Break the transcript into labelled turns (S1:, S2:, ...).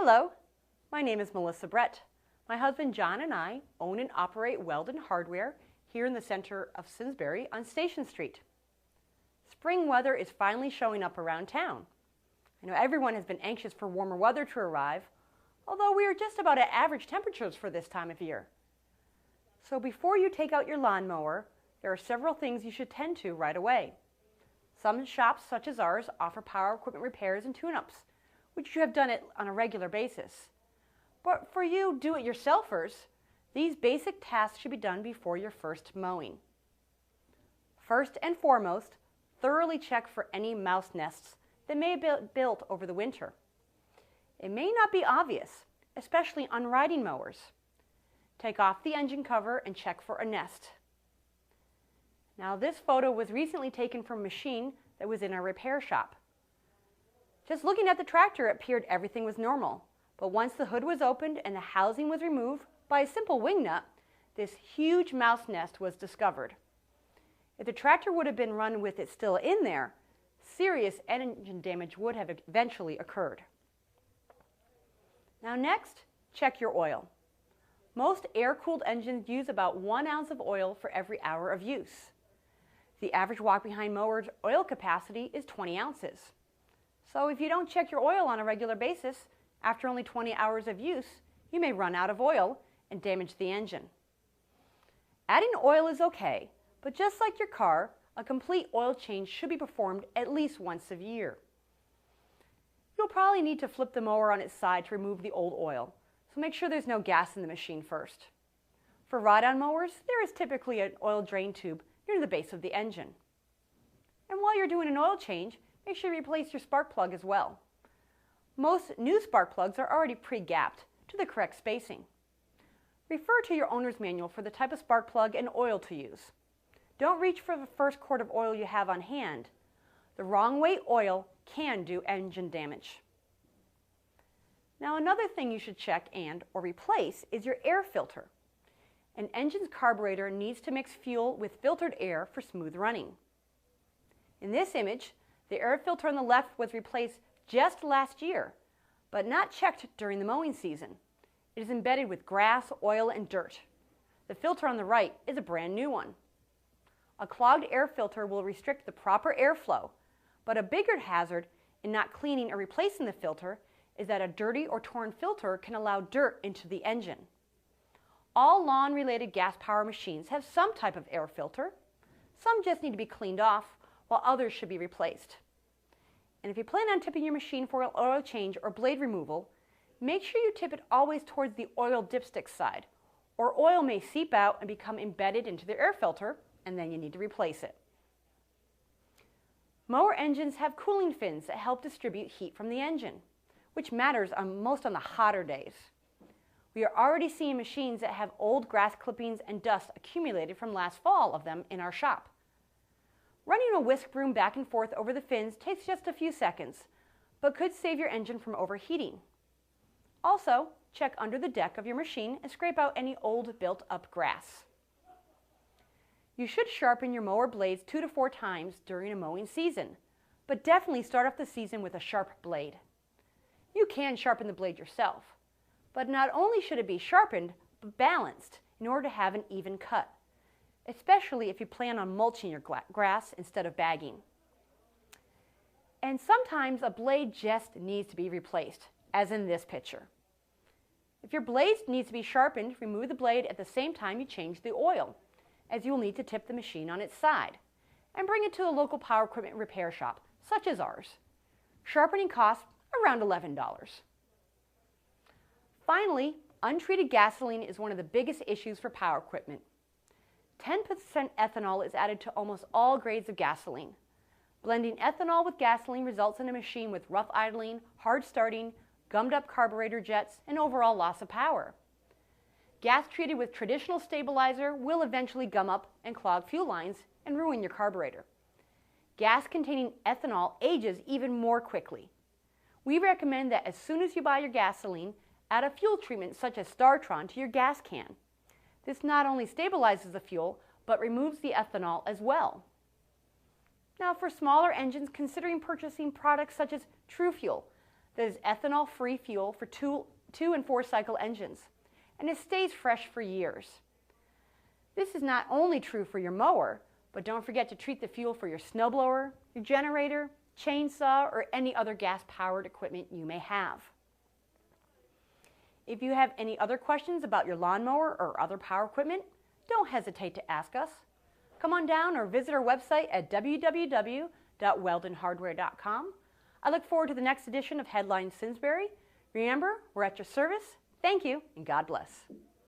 S1: Hello, my name is Melissa Brett. My husband John and I own and operate Welden Hardware here in the center of Simsbury on Station Street. Spring weather is finally showing up around town. I know everyone has been anxious for warmer weather to arrive, although we are just about at average temperatures for this time of year. So before you take out your lawnmower, there are several things you should tend to right away. Some shops, such as ours, offer power equipment repairs and tune-ups, which you have done it on a regular basis. But for you do-it-yourselfers, these basic tasks should be done before your first mowing. First and foremost, thoroughly check for any mouse nests that may be built over the winter. It may not be obvious, especially on riding mowers. Take off the engine cover and check for a nest. Now this photo was recently taken from a machine that was in our repair shop. Just looking at the tractor, it appeared everything was normal, but once the hood was opened and the housing was removed by a simple wing nut, this huge mouse nest was discovered. If the tractor would have been run with it still in there, serious engine damage would have eventually occurred. Now next, check your oil. Most air-cooled engines use about 1 ounce of oil for every hour of use. The average walk-behind mower's oil capacity is 20 ounces. So if you don't check your oil on a regular basis, after only 20 hours of use, you may run out of oil and damage the engine. Adding oil is okay, but just like your car, a complete oil change should be performed at least once a year. You'll probably need to flip the mower on its side to remove the old oil, so make sure there's no gas in the machine first. For ride-on mowers, there is typically an oil drain tube near the base of the engine. And while you're doing an oil change, make sure you replace your spark plug as well. Most new spark plugs are already pre-gapped to the correct spacing. Refer to your owner's manual for the type of spark plug and oil to use. Don't reach for the first quart of oil you have on hand. The wrong weight oil can do engine damage. Now another thing you should check or replace is your air filter. An engine's carburetor needs to mix fuel with filtered air for smooth running. In this image, the air filter on the left was replaced just last year, but not checked during the mowing season. It is embedded with grass, oil, and dirt. The filter on the right is a brand new one. A clogged air filter will restrict the proper airflow, but a bigger hazard in not cleaning or replacing the filter is that a dirty or torn filter can allow dirt into the engine. All lawn-related gas-powered machines have some type of air filter. Some just need to be cleaned off, while others should be replaced. And if you plan on tipping your machine for an oil change or blade removal, make sure you tip it always towards the oil dipstick side, or oil may seep out and become embedded into the air filter, and then you need to replace it. Mower engines have cooling fins that help distribute heat from the engine, which matters most on the hotter days. We are already seeing machines that have old grass clippings and dust accumulated from last fall of them in our shop. Running a whisk broom back and forth over the fins takes just a few seconds, but could save your engine from overheating. Also, check under the deck of your machine and scrape out any old built-up grass. You should sharpen your mower blades 2 to 4 times during a mowing season, but definitely start off the season with a sharp blade. You can sharpen the blade yourself, but not only should it be sharpened, but balanced in order to have an even cut, especially if you plan on mulching your grass instead of bagging. And sometimes a blade just needs to be replaced, as in this picture. If your blade needs to be sharpened, remove the blade at the same time you change the oil, as you will need to tip the machine on its side, and bring it to a local power equipment repair shop, such as ours. Sharpening costs around $11. Finally, untreated gasoline is one of the biggest issues for power equipment. 10% ethanol is added to almost all grades of gasoline. Blending ethanol with gasoline results in a machine with rough idling, hard starting, gummed up carburetor jets, and overall loss of power. Gas treated with traditional stabilizer will eventually gum up and clog fuel lines and ruin your carburetor. Gas containing ethanol ages even more quickly. We recommend that as soon as you buy your gasoline, add a fuel treatment such as Startron to your gas can. This not only stabilizes the fuel, but removes the ethanol as well. Now for smaller engines considering purchasing products such as True Fuel, that is ethanol-free fuel for 2 and 4 cycle engines, and it stays fresh for years. This is not only true for your mower, but don't forget to treat the fuel for your snowblower, your generator, chainsaw, or any other gas-powered equipment you may have. If you have any other questions about your lawnmower or other power equipment, don't hesitate to ask us. Come on down or visit our website at www.weldenhardware.com. I look forward to the next edition of Headline Simsbury. Remember, we're at your service. Thank you, and God bless.